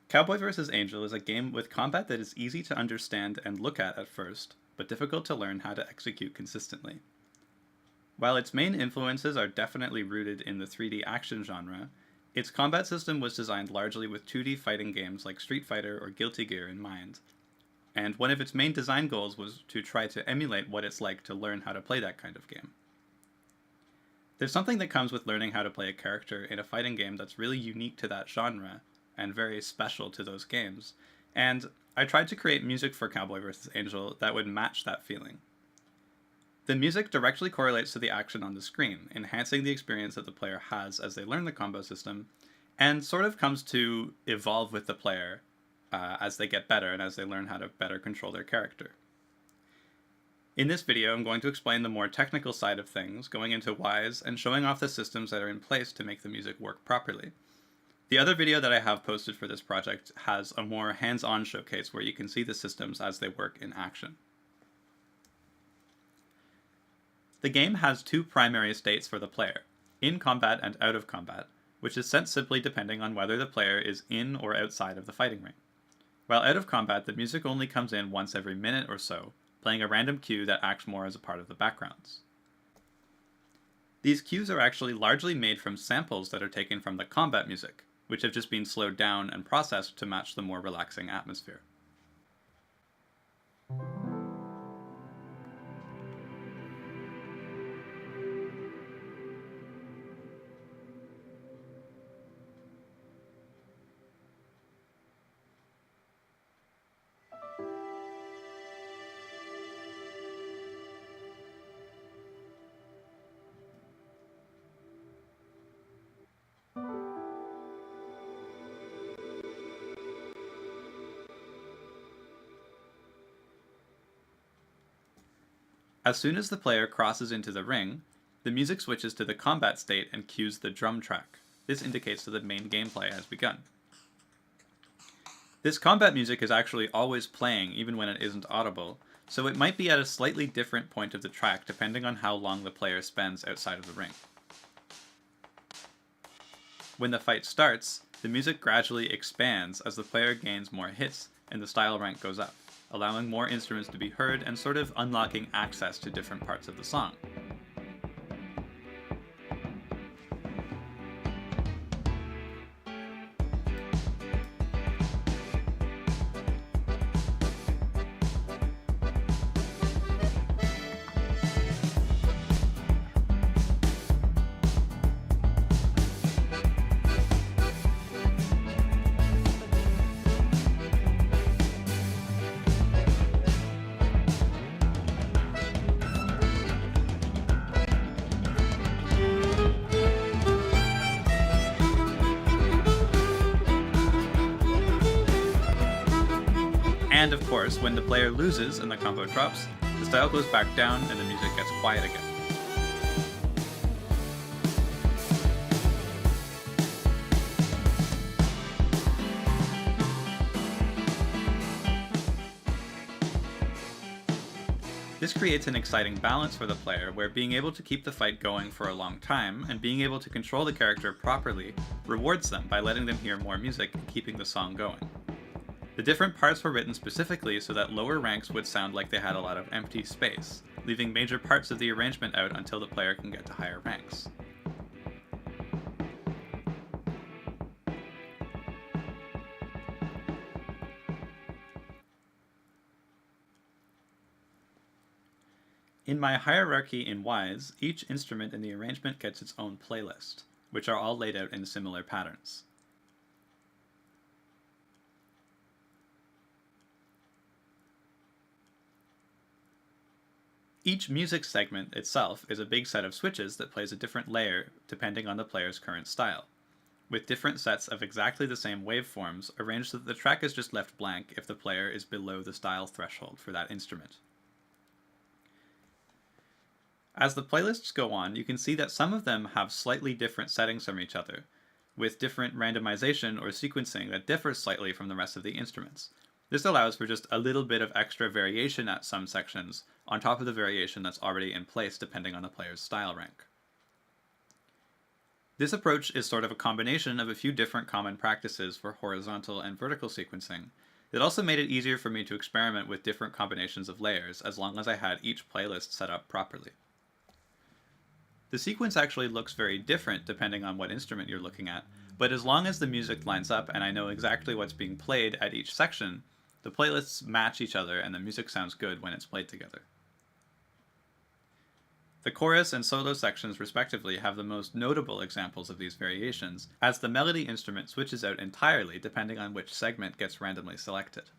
Cowboy vs. Angel is a game with combat that is easy to understand and look at first, but difficult to learn how to execute consistently. While its main influences are definitely rooted in the 3D action genre, its combat system was designed largely with 2D fighting games like Street Fighter or Guilty Gear in mind. And one of its main design goals was to try to emulate what it's like to learn how to play that kind of game. There's something that comes with learning how to play a character in a fighting game that's really unique to that genre, and very special to those games, and I tried to create music for Cowboy vs. Angel that would match that feeling. The music directly correlates to the action on the screen, enhancing the experience that the player has as they learn the combo system, and sort of comes to evolve with the player as they get better and as they learn how to better control their character. In this video, I'm going to explain the more technical side of things, going into Wwise and showing off the systems that are in place to make the music work properly. The other video that I have posted for this project has a more hands-on showcase where you can see the systems as they work in action. The game has two primary states for the player, in combat and out of combat, which is set simply depending on whether the player is in or outside of the fighting ring. While out of combat, the music only comes in once every minute or so, playing a random cue that acts more as a part of the backgrounds. These cues are actually largely made from samples that are taken from the combat music, which have just been slowed down and processed to match the more relaxing atmosphere. As soon as the player crosses into the ring, the music switches to the combat state and cues the drum track. This indicates that the main gameplay has begun. This combat music is actually always playing even when it isn't audible, so it might be at a slightly different point of the track depending on how long the player spends outside of the ring. When the fight starts, the music gradually expands as the player gains more hits and the style rank goes up, allowing more instruments to be heard and sort of unlocking access to different parts of the song. And of course, when the player loses and the combo drops, the style goes back down and the music gets quiet again. This creates an exciting balance for the player where being able to keep the fight going for a long time and being able to control the character properly rewards them by letting them hear more music and keeping the song going. The different parts were written specifically so that lower ranks would sound like they had a lot of empty space, leaving major parts of the arrangement out until the player can get to higher ranks. In my hierarchy in Wwise, each instrument in the arrangement gets its own playlist, which are all laid out in similar patterns. Each music segment itself is a big set of switches that plays a different layer depending on the player's current style, with different sets of exactly the same waveforms arranged so that the track is just left blank if the player is below the style threshold for that instrument. As the playlists go on, you can see that some of them have slightly different settings from each other, with different randomization or sequencing that differs slightly from the rest of the instruments. This allows for just a little bit of extra variation at some sections, on top of the variation that's already in place depending on the player's style rank. This approach is sort of a combination of a few different common practices for horizontal and vertical sequencing. It also made it easier for me to experiment with different combinations of layers, as long as I had each playlist set up properly. The sequence actually looks very different depending on what instrument you're looking at, but as long as the music lines up and I know exactly what's being played at each section, the playlists match each other and the music sounds good when it's played together. The chorus and solo sections respectively have the most notable examples of these variations, as the melody instrument switches out entirely depending on which segment gets randomly selected.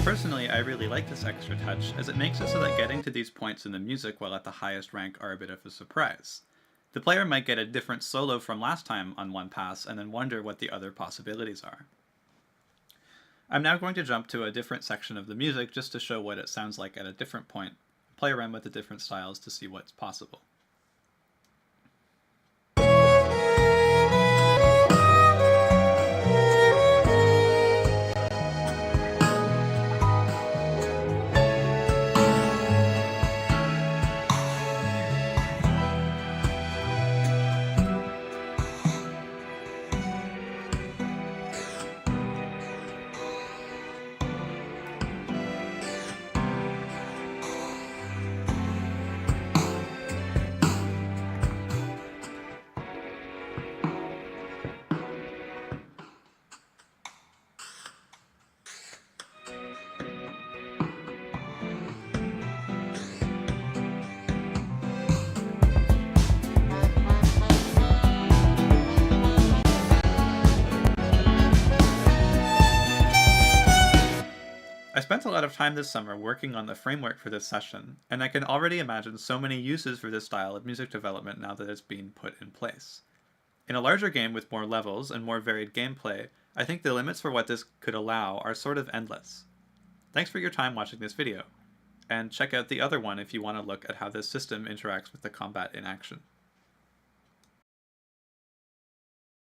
Personally, I really like this extra touch, as it makes it so that getting to these points in the music while at the highest rank are a bit of a surprise. The player might get a different solo from last time on one pass and then wonder what the other possibilities are. I'm now going to jump to a different section of the music just to show what it sounds like at a different point, play around with the different styles to see what's possible. I spent a lot of time this summer working on the framework for this session, and I can already imagine so many uses for this style of music development now that it's been put in place. In a larger game with more levels and more varied gameplay, I think the limits for what this could allow are sort of endless. Thanks for your time watching this video, and check out the other one if you want to look at how this system interacts with the combat in action.